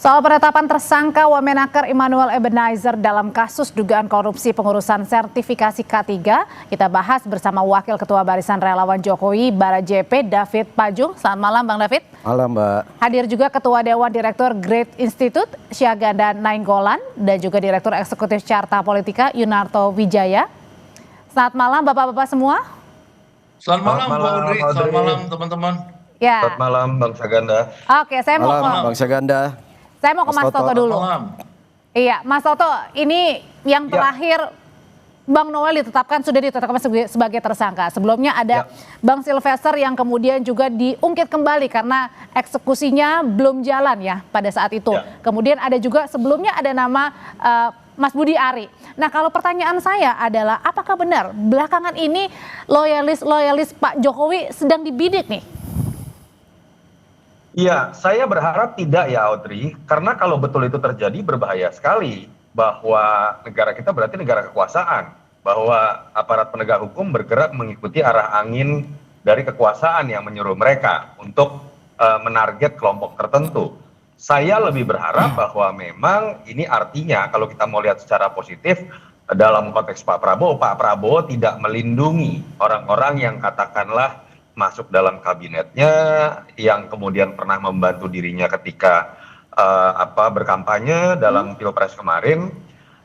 Soal penetapan tersangka Wamenaker Immanuel Ebenezer dalam kasus dugaan korupsi pengurusan sertifikasi K3, kita bahas bersama Wakil Ketua Barisan Relawan Jokowi Bara JP David Pajung. Selamat malam Bang David. Malam Mbak. Hadir juga Ketua Dewan Direktur Great Institute Syaganda Nainggolan dan juga Direktur Eksekutif Carta Politika Yunarto Wijaya. Selamat malam Bapak-Bapak semua. Selamat malam Bu Audrey, selamat malam teman-teman. Ya. Selamat malam Bang Syaganda. Oke, saya mau Bang Syaganda. Saya mau ke Mas Toto dulu. Iya, Mas Toto, ini yang terakhir Bang Noel sudah ditetapkan sebagai tersangka. Sebelumnya ada Bang Sylvester yang kemudian juga diungkit kembali karena eksekusinya belum jalan ya pada saat itu. Kemudian ada juga sebelumnya ada nama Mas Budi Ari. Nah, kalau pertanyaan saya adalah apakah benar belakangan ini loyalis Pak Jokowi sedang dibidik nih? Iya, saya berharap tidak ya Audrey, karena kalau betul itu terjadi berbahaya sekali bahwa negara kita berarti negara kekuasaan, bahwa aparat penegak hukum bergerak mengikuti arah angin dari kekuasaan yang menyuruh mereka untuk menarget kelompok tertentu. Saya lebih berharap bahwa memang ini artinya kalau kita mau lihat secara positif dalam konteks Pak Prabowo tidak melindungi orang-orang yang katakanlah masuk dalam kabinetnya, yang kemudian pernah membantu dirinya ketika berkampanye dalam Pilpres kemarin.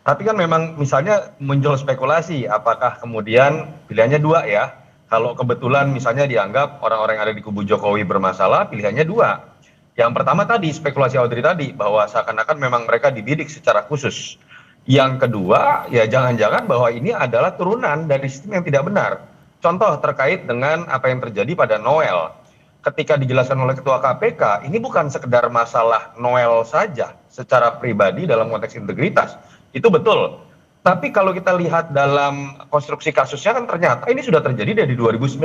Tapi kan memang misalnya muncul spekulasi apakah kemudian pilihannya dua ya. Kalau kebetulan misalnya dianggap orang-orang yang ada di kubu Jokowi bermasalah, pilihannya dua. Yang pertama tadi spekulasi Audrey tadi bahwa seakan-akan memang mereka dibidik secara khusus. Yang kedua ya jangan-jangan bahwa ini adalah turunan dari sistem yang tidak benar. Contoh terkait dengan apa yang terjadi pada Noel. Ketika dijelaskan oleh Ketua KPK, ini bukan sekedar masalah Noel saja secara pribadi dalam konteks integritas. Itu betul. Tapi kalau kita lihat dalam konstruksi kasusnya kan ternyata ini sudah terjadi dari 2019.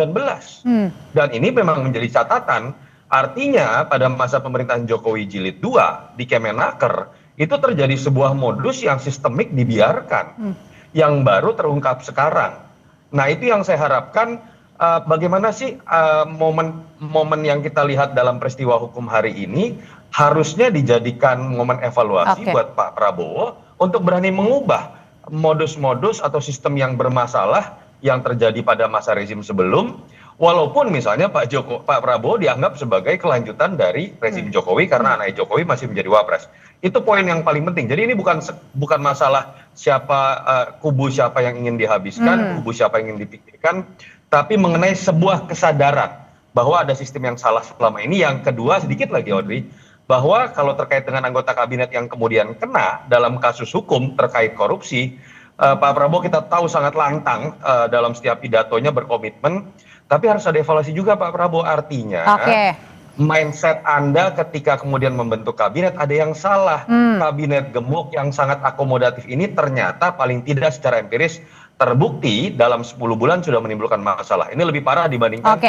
Dan ini memang menjadi catatan. Artinya pada masa pemerintahan Jokowi Jilid 2 di Kemenaker, itu terjadi sebuah modus yang sistemik dibiarkan. Yang baru terungkap sekarang. Nah itu yang saya harapkan bagaimana sih momen yang kita lihat dalam peristiwa hukum hari ini harusnya dijadikan momen evaluasi buat Pak Prabowo untuk berani mengubah modus-modus atau sistem yang bermasalah yang terjadi pada masa rezim sebelum, walaupun misalnya Pak Prabowo dianggap sebagai kelanjutan dari rezim Jokowi karena anak Jokowi masih menjadi wapres. Itu poin yang paling penting. Jadi ini bukan masalah kubu siapa yang ingin dihabiskan, kubu siapa yang ingin dipikirkan, tapi mengenai sebuah kesadaran bahwa ada sistem yang salah selama ini. Yang kedua sedikit lagi Audrey, bahwa kalau terkait dengan anggota kabinet yang kemudian kena dalam kasus hukum terkait korupsi, Pak Prabowo kita tahu sangat lantang dalam setiap pidatonya berkomitmen, tapi harus ada evaluasi juga Pak Prabowo, artinya mindset Anda ketika kemudian membentuk kabinet ada yang salah. Kabinet gemuk yang sangat akomodatif ini ternyata paling tidak secara empiris terbukti dalam 10 bulan sudah menimbulkan masalah. Ini lebih parah dibandingkan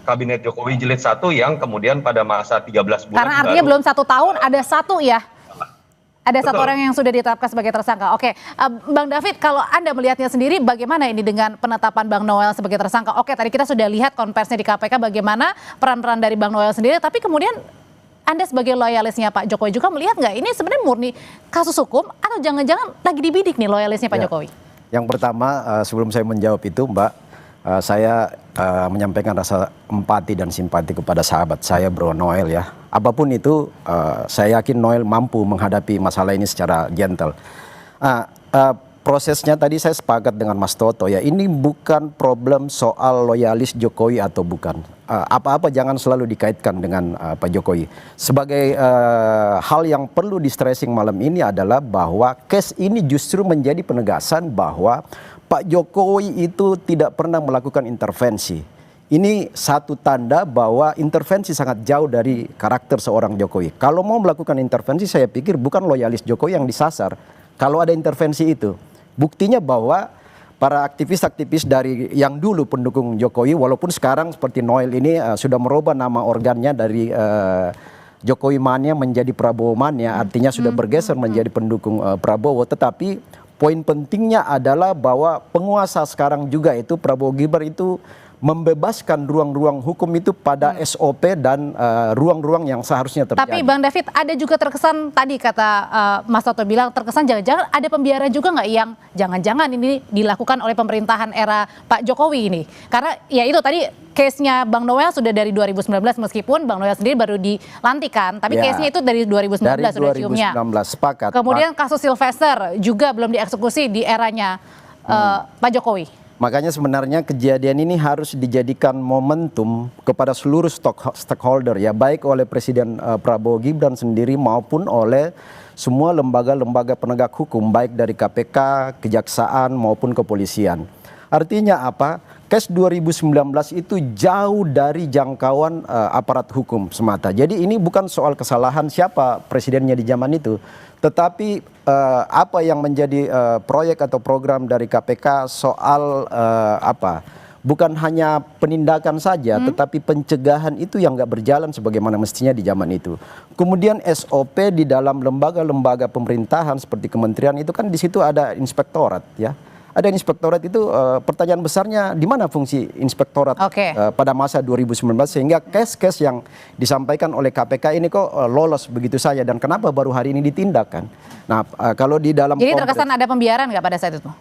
kabinet Jokowi Jilid 1 yang kemudian pada masa 13 bulan. Karena artinya belum 1 tahun ada satu ya. Ada satu orang yang sudah ditetapkan sebagai tersangka. Oke, Bang David, kalau Anda melihatnya sendiri bagaimana ini dengan penetapan Bang Noel sebagai tersangka? Oke, tadi kita sudah lihat konversinya di KPK bagaimana peran-peran dari Bang Noel sendiri, tapi kemudian Anda sebagai loyalisnya Pak Jokowi juga melihat nggak ini sebenarnya murni kasus hukum atau jangan-jangan lagi dibidik nih loyalisnya Pak Jokowi? Yang pertama, sebelum saya menjawab itu Mbak, saya menyampaikan rasa empati dan simpati kepada sahabat saya Bro Noel ya. Apapun itu, saya yakin Noel mampu menghadapi masalah ini secara gentle. Prosesnya tadi saya sepakat dengan Mas Toto ya, ini bukan problem soal loyalis Jokowi atau bukan. Apa-apa jangan selalu dikaitkan dengan Pak Jokowi. Sebagai hal yang perlu di stressing malam ini adalah bahwa case ini justru menjadi penegasan bahwa Pak Jokowi itu tidak pernah melakukan intervensi. Ini satu tanda bahwa intervensi sangat jauh dari karakter seorang Jokowi. Kalau mau melakukan intervensi, saya pikir bukan loyalis Jokowi yang disasar. Kalau ada intervensi itu, buktinya bahwa para aktivis-aktivis dari yang dulu pendukung Jokowi, walaupun sekarang seperti Noel ini sudah merubah nama organnya dari Jokowi mania menjadi Prabowo mania, artinya sudah bergeser menjadi pendukung Prabowo. Tetapi poin pentingnya adalah bahwa penguasa sekarang juga itu Prabowo Gibran itu membebaskan ruang-ruang hukum itu pada SOP dan ruang-ruang yang seharusnya terjadi. Tapi Bang David, ada juga terkesan tadi kata Mas Toto bilang, terkesan jangan-jangan ada pembiaran juga nggak yang jangan-jangan ini dilakukan oleh pemerintahan era Pak Jokowi ini? Karena ya itu tadi case-nya Bang Noel sudah dari 2019 meskipun Bang Noel sendiri baru dilantik kan, tapi case-nya itu dari 2019 sudah ciumnya. 2019, sepakat. Kemudian kasus Sylvester juga belum dieksekusi di eranya Pak Jokowi. Makanya sebenarnya kejadian ini harus dijadikan momentum kepada seluruh stakeholder ya, baik oleh Presiden Prabowo Gibran sendiri maupun oleh semua lembaga-lembaga penegak hukum, baik dari KPK, Kejaksaan maupun kepolisian. Artinya apa? Case 2019 itu jauh dari jangkauan aparat hukum semata. Jadi ini bukan soal kesalahan siapa presidennya di zaman itu, tetapi apa yang menjadi proyek atau program dari KPK soal bukan hanya penindakan saja, tetapi pencegahan itu yang nggak berjalan sebagaimana mestinya di zaman itu. Kemudian SOP di dalam lembaga-lembaga pemerintahan seperti kementerian itu kan di situ ada inspektorat ya. Ada inspektorat itu pertanyaan besarnya di mana fungsi inspektorat pada masa 2019 sehingga case-case yang disampaikan oleh KPK ini kok lolos begitu saja dan kenapa baru hari ini ditindak kan? Nah kalau di dalam jadi terkesan ada pembiaran nggak pada saat itu?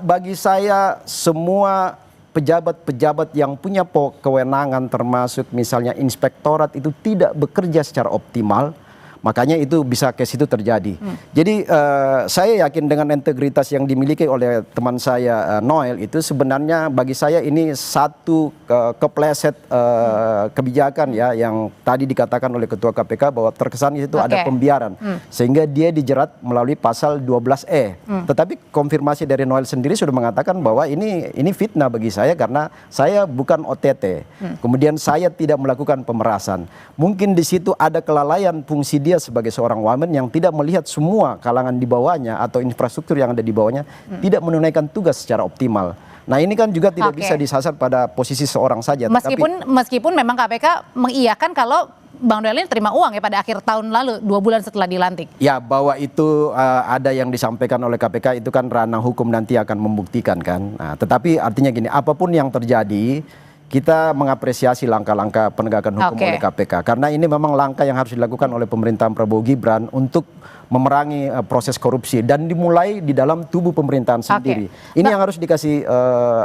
Bagi saya semua pejabat-pejabat yang punya kewenangan termasuk misalnya inspektorat itu tidak bekerja secara optimal. Makanya itu bisa case itu terjadi. Jadi saya yakin dengan integritas yang dimiliki oleh teman saya Noel itu sebenarnya bagi saya ini satu kepleset kebijakan ya yang tadi dikatakan oleh Ketua KPK bahwa terkesan itu ada pembiaran. Sehingga dia dijerat melalui pasal 12E. Tetapi konfirmasi dari Noel sendiri sudah mengatakan bahwa ini fitnah bagi saya karena saya bukan OTT. Kemudian saya tidak melakukan pemerasan. Mungkin di situ ada kelalaian fungsi dia sebagai seorang wamen yang tidak melihat semua kalangan di bawahnya atau infrastruktur yang ada di bawahnya tidak menunaikan tugas secara optimal. Nah ini kan juga tidak bisa disasar pada posisi seorang saja. Meskipun memang KPK mengiyakan kalau Bang Noel ini terima uang ya pada akhir tahun lalu 2 bulan setelah dilantik. Ya bahwa itu ada yang disampaikan oleh KPK itu kan ranah hukum nanti akan membuktikan kan. Nah, tetapi artinya gini, apapun yang terjadi kita mengapresiasi langkah-langkah penegakan hukum oleh KPK karena ini memang langkah yang harus dilakukan oleh pemerintahan Prabowo Gibran untuk memerangi proses korupsi dan dimulai di dalam tubuh pemerintahan sendiri. Ini yang harus dikasih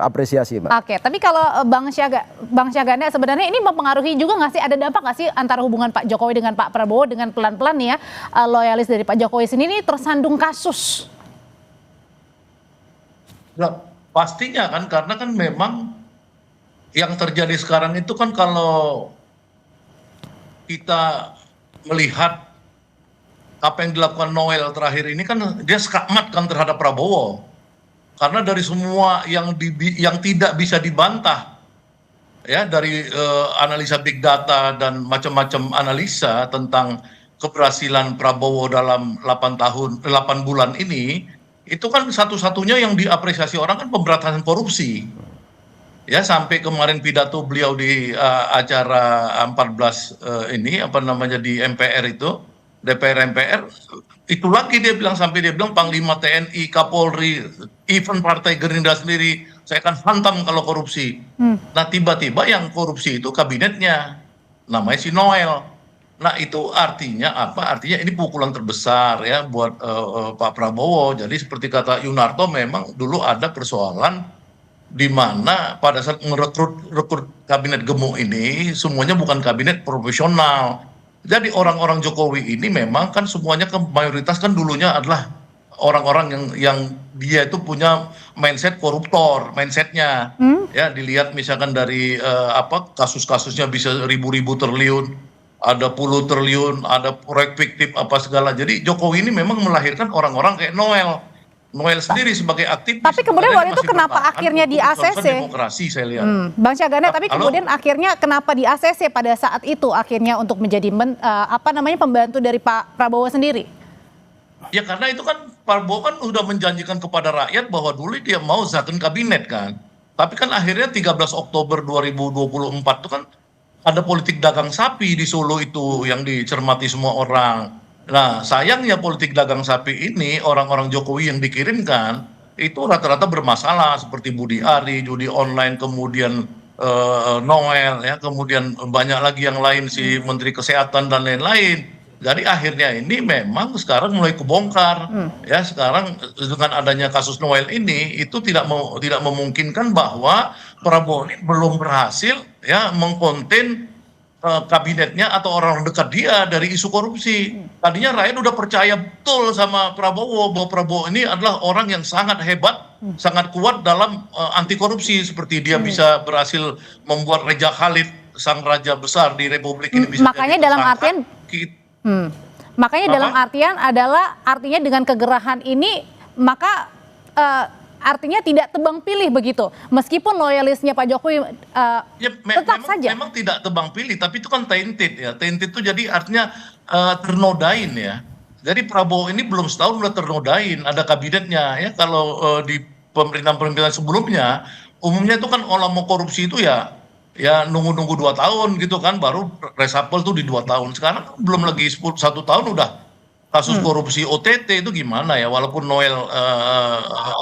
apresiasi, Mbak. Tapi kalau Bang Syaganda sebenarnya ini mempengaruhi juga nggak sih, ada dampak nggak sih antara hubungan Pak Jokowi dengan Pak Prabowo dengan pelan-pelan nih ya loyalis dari Pak Jokowi sendiri tersandung kasus? Nah, pastinya kan karena kan memang yang terjadi sekarang itu kan kalau kita melihat apa yang dilakukan Noel terakhir ini kan dia skakmat kan terhadap Prabowo karena dari semua yang tidak bisa dibantah ya dari analisa big data dan macam-macam analisa tentang keberhasilan Prabowo dalam 8 bulan ini itu kan satu-satunya yang diapresiasi orang kan pemberantasan korupsi. Ya sampai kemarin pidato beliau di acara 14 ini di MPR itu DPR MPR itu lagi dia bilang sampai dia bilang Panglima TNI, Kapolri, even Partai Gerindra sendiri saya akan hantam kalau korupsi. Nah tiba-tiba yang korupsi itu kabinetnya namanya si Noel. Nah itu artinya apa? Artinya ini pukulan terbesar ya buat Pak Prabowo. Jadi seperti kata Yunarto memang dulu ada persoalan di mana pada saat merekrut kabinet gemuk ini semuanya bukan kabinet profesional. Jadi orang-orang Jokowi ini memang kan semuanya mayoritas kan dulunya adalah orang-orang yang dia itu punya mindset koruptor, mindsetnya. Ya dilihat misalkan dari kasus-kasusnya bisa ribu-ribu triliun, ada puluh triliun, ada proyek fiktif apa segala. Jadi Jokowi ini memang melahirkan orang-orang kayak Noel sendiri sebagai aktivis. Tapi kemudian waktu itu kenapa akhirnya di ACC? Demokrasi saya lihat. Bang Syaganda, tapi kemudian akhirnya kenapa di ACC pada saat itu akhirnya untuk menjadi pembantu dari Pak Prabowo sendiri? Ya karena itu kan Prabowo kan udah menjanjikan kepada rakyat bahwa dulu dia mau zakon kabinet kan. Tapi kan akhirnya 13 Oktober 2024 itu kan ada politik dagang sapi di Solo itu yang dicermati semua orang. Nah sayangnya politik dagang sapi ini orang-orang Jokowi yang dikirimkan itu rata-rata bermasalah seperti Budi Ari, judi online, kemudian Noel ya, kemudian banyak lagi yang lain si Menteri Kesehatan dan lain-lain. Jadi akhirnya ini memang sekarang mulai kebongkar ya, sekarang dengan adanya kasus Noel ini itu tidak memungkinkan bahwa Prabowo ini belum berhasil ya mengkonten kabinetnya atau orang dekat dia dari isu korupsi. Tadinya rakyat udah percaya betul sama Prabowo bahwa Prabowo ini adalah orang yang sangat hebat, sangat kuat dalam anti korupsi, seperti dia bisa berhasil membuat Raja Khalid, sang raja besar di Republik ini bisa makanya jadi dalam tersangka. artian makanya dalam artian adalah artinya dengan kegerahan ini maka artinya tidak tebang pilih begitu, meskipun loyalisnya Pak Jokowi tetap saja. Memang tidak tebang pilih, tapi itu kan tainted ya. Tainted itu jadi artinya ternodain ya. Jadi Prabowo ini belum setahun udah ternodain, ada kabinetnya ya. Kalau di pemerintahan-pemerintahan sebelumnya, umumnya itu kan kalau mau korupsi itu ya nunggu-nunggu 2 tahun gitu kan, baru reshuffle tuh di 2 tahun. Sekarang belum lagi 1 tahun udah kasus korupsi OTT itu gimana ya, walaupun Noel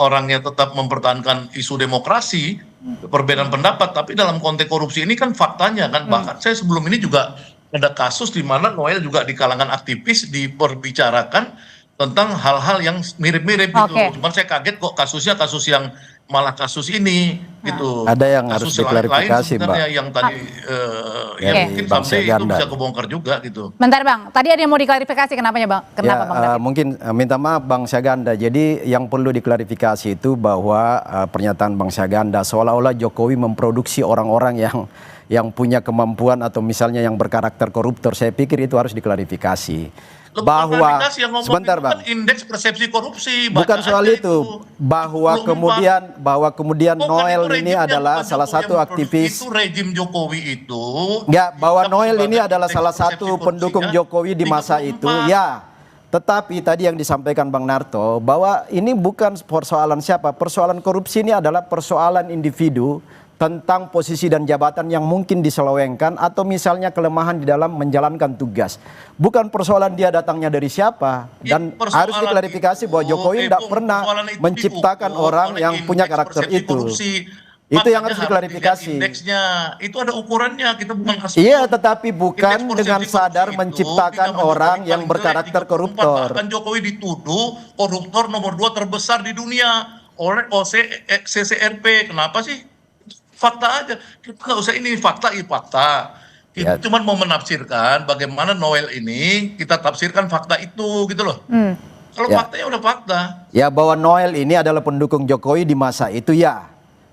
orangnya tetap mempertahankan isu demokrasi, perbedaan pendapat, tapi dalam konteks korupsi ini kan faktanya kan, bahkan saya sebelum ini juga ada kasus di mana Noel juga di kalangan aktivis diperbicarakan tentang hal-hal yang mirip-mirip gitu. Cuman saya kaget kok kasusnya kasus yang malah kasus ini gitu. Ada yang harus diklarifikasi, Mbak. Yang tadi ya mungkin sampai itu bisa kebongkar juga gitu. Bentar Bang, tadi ada yang mau diklarifikasi kenapanya Bang? Kenapa Bang David? Mungkin minta maaf Bang Syaganda. Jadi yang perlu diklarifikasi itu bahwa pernyataan Bang Syaganda seolah-olah Jokowi memproduksi orang-orang yang punya kemampuan atau misalnya yang berkarakter koruptor. Saya pikir itu harus diklarifikasi. Bahwa sebentar Bang, indeks persepsi korupsi bukan soal itu, bahwa kemudian Noel ini adalah salah satu aktivis itu rejim Jokowi itu ya, bahwa Noel ini adalah salah satu pendukung Jokowi di masa itu ya. Tetapi tadi yang disampaikan Bang Narto bahwa ini bukan persoalan siapa, persoalan korupsi ini adalah persoalan individu tentang posisi dan jabatan yang mungkin diselewengkan atau misalnya kelemahan di dalam menjalankan tugas. Bukan persoalan dia datangnya dari siapa. Dan harus diklarifikasi bahwa Jokowi tidak pernah menciptakan orang yang punya karakter itu. Itu yang harus diklarifikasi. Indeksnya itu ada ukurannya, kita bukan kasih. Iya, tetapi bukan dengan sadar menciptakan orang yang berkarakter koruptor. Bahkan Jokowi dituduh koruptor nomor 2 terbesar di dunia oleh CCRP. Kenapa sih? Fakta aja, kita nggak usah ini fakta. Kita cuma mau menafsirkan bagaimana Noel ini, kita tafsirkan fakta itu gitu loh. Kalau faktanya udah fakta. Ya, bahwa Noel ini adalah pendukung Jokowi di masa itu ya.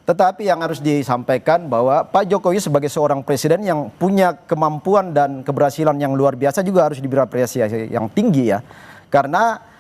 Tetapi yang harus disampaikan bahwa Pak Jokowi sebagai seorang presiden yang punya kemampuan dan keberhasilan yang luar biasa juga harus diberi apresiasi yang tinggi ya. Karena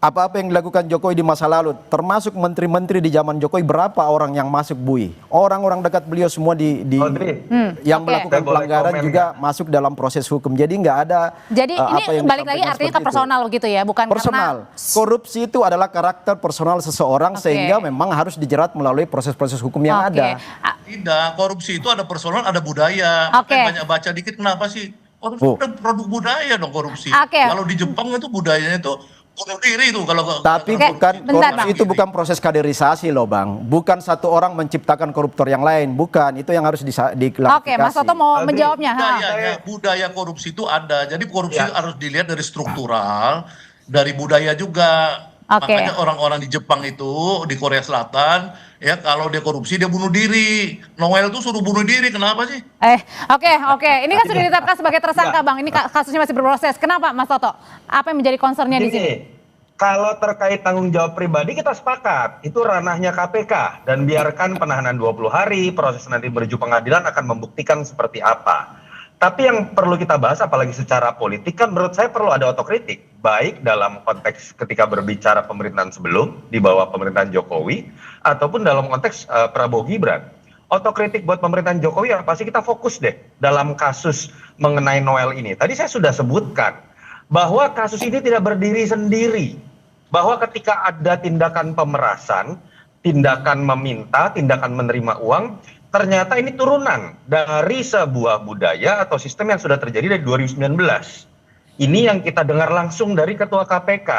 apa-apa yang dilakukan Jokowi di masa lalu, termasuk menteri-menteri di zaman Jokowi, berapa orang yang masuk bui? Orang-orang dekat beliau semua yang melakukan pelanggaran juga masuk dalam proses hukum. Jadi nggak ada. Jadi ini balik lagi artinya ke personal begitu ya, bukan personal. Korupsi itu adalah karakter personal seseorang sehingga memang harus dijerat melalui proses-proses hukum yang ada. Tidak, korupsi itu ada personal, ada budaya. Banyak baca dikit, kenapa sih? Korupsi produk budaya dong korupsi. Kalau di Jepang itu budayanya itu bunuh diri itu kalau. Tapi korupsi itu bukan proses kaderisasi loh Bang. Bukan satu orang menciptakan koruptor yang lain, bukan. Itu yang harus diklarifikasi. Mas Soto mau menjawabnya. Budaya korupsi itu ada. Jadi korupsi harus dilihat dari struktural, dari budaya juga. Makanya orang-orang di Jepang itu, di Korea Selatan, ya kalau dia korupsi dia bunuh diri. Noel tuh suruh bunuh diri, kenapa sih? Oke. Ini kan sudah ditetapkan sebagai tersangka Bang. Ini kasusnya masih berproses. Kenapa Mas Toto? Apa yang menjadi concernnya di sini? Kalau terkait tanggung jawab pribadi kita sepakat. Itu ranahnya KPK. Dan biarkan penahanan 20 hari, proses nanti menuju pengadilan akan membuktikan seperti apa. Tapi yang perlu kita bahas apalagi secara politik kan menurut saya perlu ada otokritik. Baik dalam konteks ketika berbicara pemerintahan sebelum di bawah pemerintahan Jokowi ataupun dalam konteks Prabowo Gibran. Otokritik buat pemerintahan Jokowi apa sih, kita fokus deh dalam kasus mengenai Noel ini. Tadi saya sudah sebutkan bahwa kasus ini tidak berdiri sendiri. Bahwa ketika ada tindakan pemerasan, tindakan meminta, tindakan menerima uang, ternyata ini turunan dari sebuah budaya atau sistem yang sudah terjadi dari 2019. Ini yang kita dengar langsung dari Ketua KPK.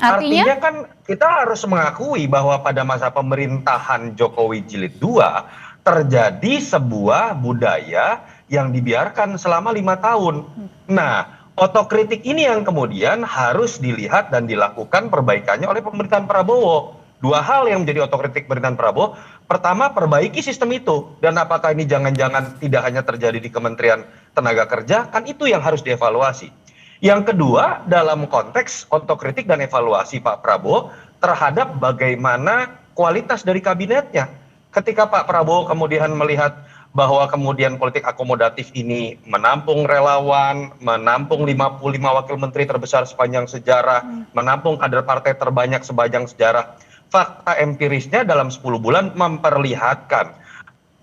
Artinya kan kita harus mengakui bahwa pada masa pemerintahan Jokowi Jilid 2, terjadi sebuah budaya yang dibiarkan selama 5 tahun. Nah, otokritik ini yang kemudian harus dilihat dan dilakukan perbaikannya oleh pemerintahan Prabowo. Dua hal yang menjadi otokritik pemerintahan Prabowo. Pertama, perbaiki sistem itu. Dan apakah ini jangan-jangan tidak hanya terjadi di Kementerian Tenaga Kerja, kan itu yang harus dievaluasi. Yang kedua, dalam konteks otokritik dan evaluasi Pak Prabowo terhadap bagaimana kualitas dari kabinetnya. Ketika Pak Prabowo kemudian melihat bahwa kemudian politik akomodatif ini menampung relawan, menampung 55 wakil menteri terbesar sepanjang sejarah, menampung kader partai terbanyak sepanjang sejarah. Fakta empirisnya dalam 10 bulan memperlihatkan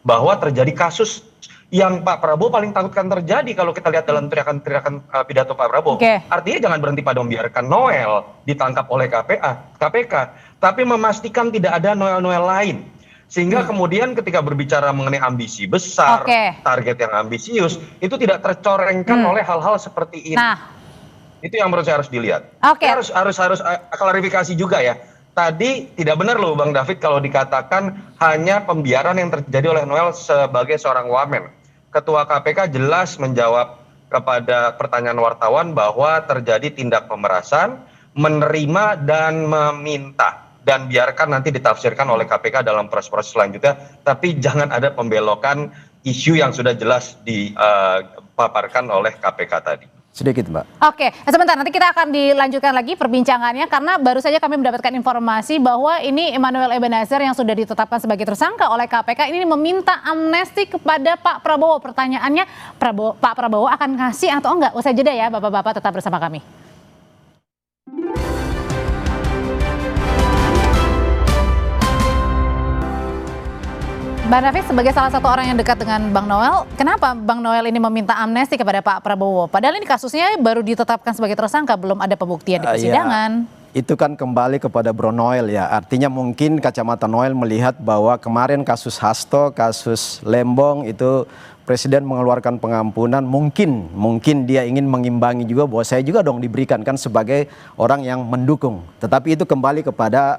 bahwa terjadi kasus yang Pak Prabowo paling takutkan terjadi kalau kita lihat dalam teriakan-teriakan pidato Pak Prabowo. Artinya jangan berhenti pada membiarkan Noel ditangkap oleh KPK, tapi memastikan tidak ada Noel-Noel lain. Sehingga kemudian ketika berbicara mengenai ambisi besar, target yang ambisius, itu tidak tercorengkan oleh hal-hal seperti ini. Nah, itu yang menurut saya harus dilihat. Harus klarifikasi juga ya. Tadi tidak benar loh Bang David kalau dikatakan hanya pembiaran yang terjadi oleh Noel sebagai seorang wamen. Ketua KPK jelas menjawab kepada pertanyaan wartawan bahwa terjadi tindak pemerasan, menerima dan meminta. Dan biarkan nanti ditafsirkan oleh KPK dalam proses-proses selanjutnya. Tapi jangan ada pembelokan isu yang sudah jelas dipaparkan oleh KPK tadi. Sedikit Mbak. Oke, sebentar nanti kita akan dilanjutkan lagi perbincangannya karena baru saja kami mendapatkan informasi bahwa ini Emmanuel Ebenezer yang sudah ditetapkan sebagai tersangka oleh KPK ini meminta amnesti kepada Pak Prabowo. Pertanyaannya, Pak Prabowo akan ngasih atau enggak? Usai jeda ya Bapak-bapak, tetap bersama kami. Bang David, sebagai salah satu orang yang dekat dengan Bang Noel, kenapa Bang Noel ini meminta amnesti kepada Pak Prabowo? Padahal ini kasusnya baru ditetapkan sebagai tersangka, belum ada pembuktian di persidangan. Itu kan kembali kepada Bro Noel ya. Artinya mungkin kacamata Noel melihat bahwa kemarin kasus Hasto, kasus Lembong itu Presiden mengeluarkan pengampunan. Mungkin dia ingin mengimbangi juga bahwa saya juga dong diberikan kan sebagai orang yang mendukung. Tetapi itu kembali kepada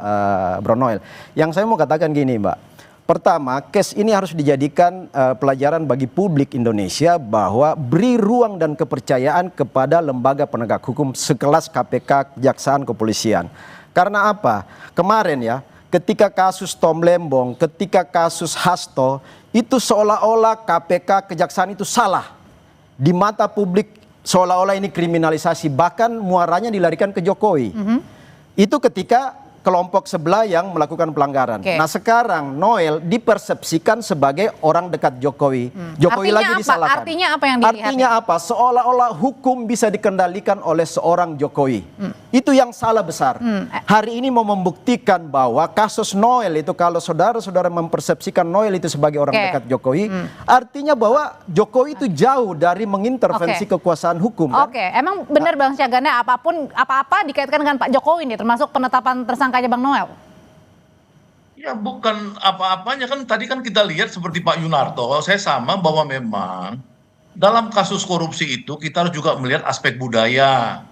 Bro Noel. Yang saya mau katakan gini Mbak. Pertama, case ini harus dijadikan pelajaran bagi publik Indonesia bahwa beri ruang dan kepercayaan kepada lembaga penegak hukum sekelas KPK, Kejaksaan, Kepolisian. Karena apa? Kemarin ya, ketika kasus Tom Lembong, ketika kasus Hasto, itu seolah-olah KPK, Kejaksaan itu salah. Di mata publik seolah-olah ini kriminalisasi, bahkan muaranya dilarikan ke Jokowi. Itu ketika kelompok sebelah yang melakukan pelanggaran. Nah sekarang Noel dipersepsikan sebagai orang dekat Jokowi. Jokowi artinya lagi disalahkan. Artinya apa yang dilihat? Artinya apa? Seolah-olah hukum bisa dikendalikan oleh seorang Jokowi. Itu yang salah besar. Hari ini mau membuktikan bahwa kasus Noel itu kalau saudara-saudara mempersepsikan Noel itu sebagai orang dekat Jokowi, artinya bahwa Jokowi itu jauh dari mengintervensi kekuasaan hukum. Oke, emang benar Bang Syagana apa-apa dikaitkan dengan Pak Jokowi nih, termasuk penetapan tersangka Bang Noel? Ya bukan apa-apanya, kan tadi kan kita lihat seperti Pak Yunarto, saya sama bahwa memang dalam kasus korupsi itu kita harus juga melihat aspek budaya.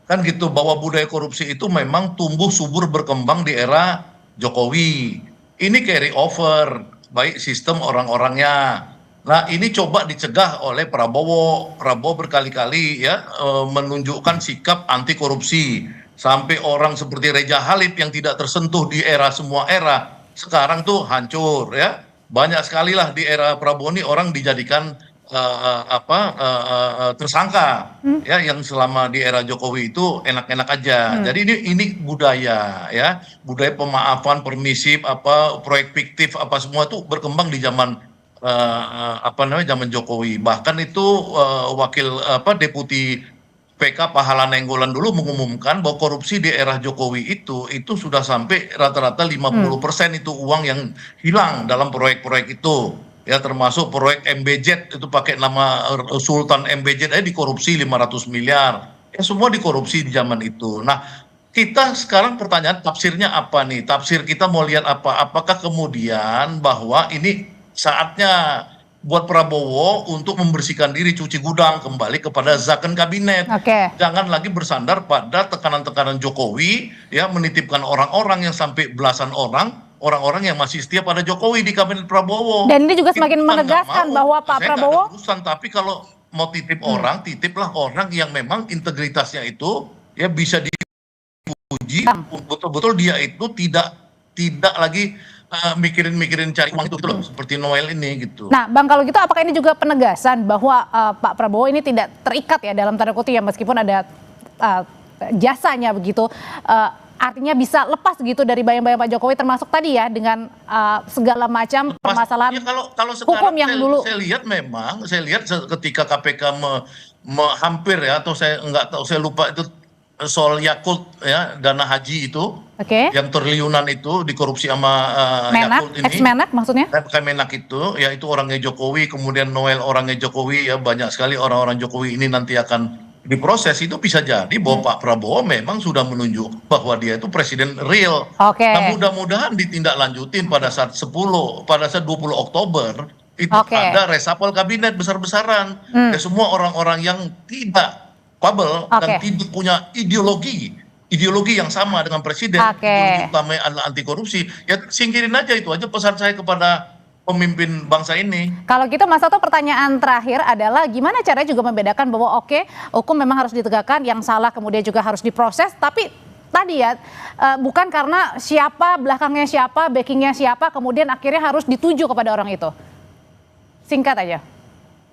Kan gitu, bahwa budaya korupsi itu memang tumbuh subur berkembang di era Jokowi. Ini carry over, baik sistem orang-orangnya. Nah ini coba dicegah oleh Prabowo. Prabowo berkali-kali ya menunjukkan sikap anti korupsi. Sampai orang seperti Reja Halid yang tidak tersentuh di era semua era, sekarang tuh hancur ya. Banyak sekali lah di era Prabowo ini orang dijadikan tersangka ya, yang selama di era Jokowi itu enak-enak aja. Jadi ini budaya ya, budaya pemaafan, permisif, proyek fiktif, semua itu berkembang di zaman zaman Jokowi. Bahkan itu deputi PK Pahala Nainggolan dulu mengumumkan bahwa korupsi di era Jokowi itu sudah sampai rata-rata 50% itu uang yang hilang dalam proyek-proyek itu. Ya termasuk proyek MBZ itu pakai nama Sultan MBZ aja dikorupsi 500 miliar. Ya semua dikorupsi di zaman itu. Nah, kita sekarang pertanyaan tafsirnya apa nih? Tafsir kita mau lihat apa? Apakah kemudian bahwa ini saatnya buat Prabowo untuk membersihkan diri, cuci gudang, kembali kepada zakon kabinet. Jangan lagi bersandar pada tekanan-tekanan Jokowi, ya menitipkan orang-orang yang sampai belasan orang orang-orang yang masih setia pada Jokowi di kabinet Prabowo. Dan ini juga semakin Kita nggak menegaskan mau, bahwa Pak saya nggak Prabowo ada urusan, tapi kalau mau titip orang, titiplah orang yang memang integritasnya itu ya bisa dipuji, betul-betul dia itu tidak lagi mikirin cari uang itu loh, seperti Noel ini gitu. Nah, Bang, kalau gitu apakah ini juga penegasan bahwa Pak Prabowo ini tidak terikat ya dalam tanda kutip ya, meskipun ada jasanya begitu, artinya bisa lepas gitu dari bayang-bayang Pak Jokowi, termasuk tadi ya dengan segala macam permasalahan ya, kalau hukum yang dulu. Saya lihat ketika KPK hampir ya, atau saya nggak tahu, saya lupa itu soal Yakult ya, dana haji itu, yang triliunan itu dikorupsi sama Yakult ini. Ex-Menak maksudnya? Kemenak itu, ya itu orangnya Jokowi, kemudian Noel orangnya Jokowi, ya banyak sekali orang-orang Jokowi ini nanti akan diproses. Itu bisa jadi bahwa Pak Prabowo memang sudah menunjuk bahwa dia itu presiden real. Nah, mudah-mudahan ditindaklanjutin pada saat 20 Oktober itu ada reshuffle kabinet besar-besaran. Ya, semua orang-orang yang tidak kabel dan tidak punya ideologi yang sama dengan presiden, ideologi utama adalah anti korupsi, ya singkirin aja. Itu aja pesan saya kepada pemimpin bangsa ini. Kalau gitu Mas Toto, pertanyaan terakhir adalah gimana caranya juga membedakan bahwa hukum memang harus ditegakkan, yang salah kemudian juga harus diproses, tapi tadi ya bukan karena siapa, belakangnya siapa, backingnya siapa, kemudian akhirnya harus dituju kepada orang itu. Singkat aja.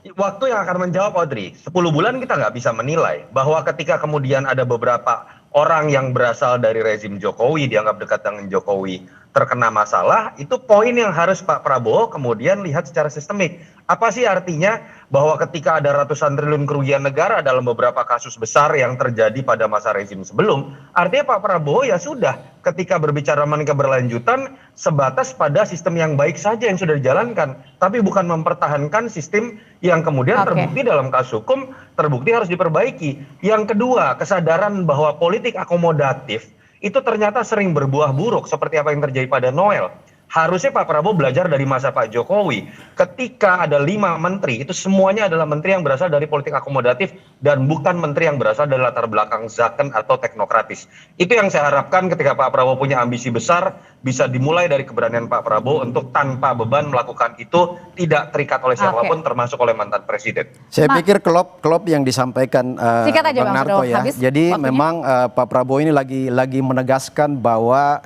Waktu yang akan menjawab, Audrey. 10 bulan kita nggak bisa menilai bahwa ketika kemudian ada beberapa orang yang berasal dari rezim Jokowi, dianggap dekat dengan Jokowi, terkena masalah, itu poin yang harus Pak Prabowo kemudian lihat secara sistemik. Apa sih artinya bahwa ketika ada ratusan triliun kerugian negara dalam beberapa kasus besar yang terjadi pada masa rezim sebelum, artinya Pak Prabowo ya sudah, ketika berbicara mengenai keberlanjutan sebatas pada sistem yang baik saja yang sudah dijalankan, tapi bukan mempertahankan sistem yang kemudian terbukti dalam kasus hukum, terbukti harus diperbaiki. Yang kedua, kesadaran bahwa politik akomodatif itu ternyata sering berbuah buruk seperti apa yang terjadi pada Noel. Harusnya Pak Prabowo belajar dari masa Pak Jokowi. Ketika ada 5 menteri, itu semuanya adalah menteri yang berasal dari politik akomodatif dan bukan menteri yang berasal dari latar belakang zaken atau teknokratis. Itu yang saya harapkan ketika Pak Prabowo punya ambisi besar, bisa dimulai dari keberanian Pak Prabowo untuk tanpa beban melakukan itu, tidak terikat oleh siapapun, termasuk oleh mantan presiden. Saya pikir klop yang disampaikan Bang Narto ya. Jadi memang Pak Prabowo ini lagi menegaskan bahwa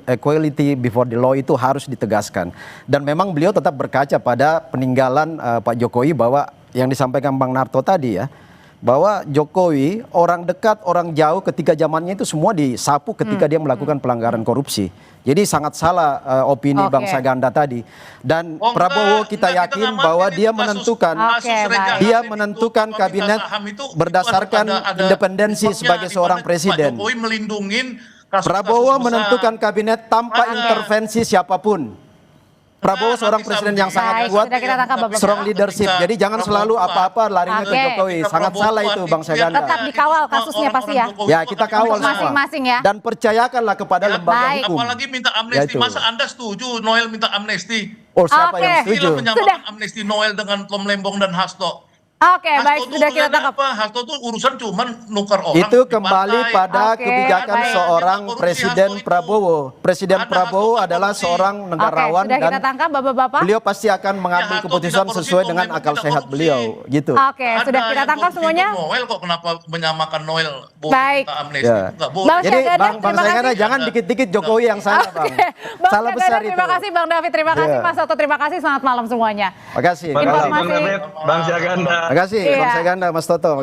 equality before the law itu harus ditegaskan. Dan memang beliau tetap berkaca pada peninggalan Pak Jokowi, bahwa yang disampaikan Bang Narto tadi ya, bahwa Jokowi orang dekat, orang jauh ketika zamannya itu semua disapu ketika dia melakukan pelanggaran korupsi. Jadi sangat salah opini Bang Saganda tadi. Dan Prabowo kita yakin bahwa dia menentukan kabinet berdasarkan independensi sebagai seorang presiden. Prabowo menentukan kabinet tanpa intervensi siapapun. Prabowo seorang presiden yang sangat kuat, strong leadership. Jadi jangan selalu apa-apa larinya ke Jokowi. Sangat salah itu Bang Saganda. Tetap dikawal kasusnya pasti ya. Ya, kita kawal masing-masing ya. Dan percayakanlah kepada lembaga hukum. Apalagi minta amnesti. Masa Anda setuju Noel minta amnesti? Oh, siapa yang setuju? Menyamakan amnesti Noel dengan Tom Lembong dan Hasto. Baik, sudah kita tangkap. Hasto tuh urusan cuman nukar orang. Itu kembali pada kebijakan seorang Presiden Prabowo. Presiden Prabowo adalah seorang negarawan sudah kita tangkap, Bapak-bapak. Beliau pasti akan mengambil keputusan sesuai dengan akal sehat beliau, gitu. Sudah kita tangkap semuanya. Noel kok kenapa menyamakan Noel baik amnesti? Jadi Bang Saganda jangan dikit-dikit Jokowi yang salah, Bang. Salah besar itu. Terima kasih Bang David, terima kasih Mas Toto, terima kasih, selamat malam semuanya. Makasih. Bang David, Bang Saganda. Terima kasih Bang Saganda, Mas Toto.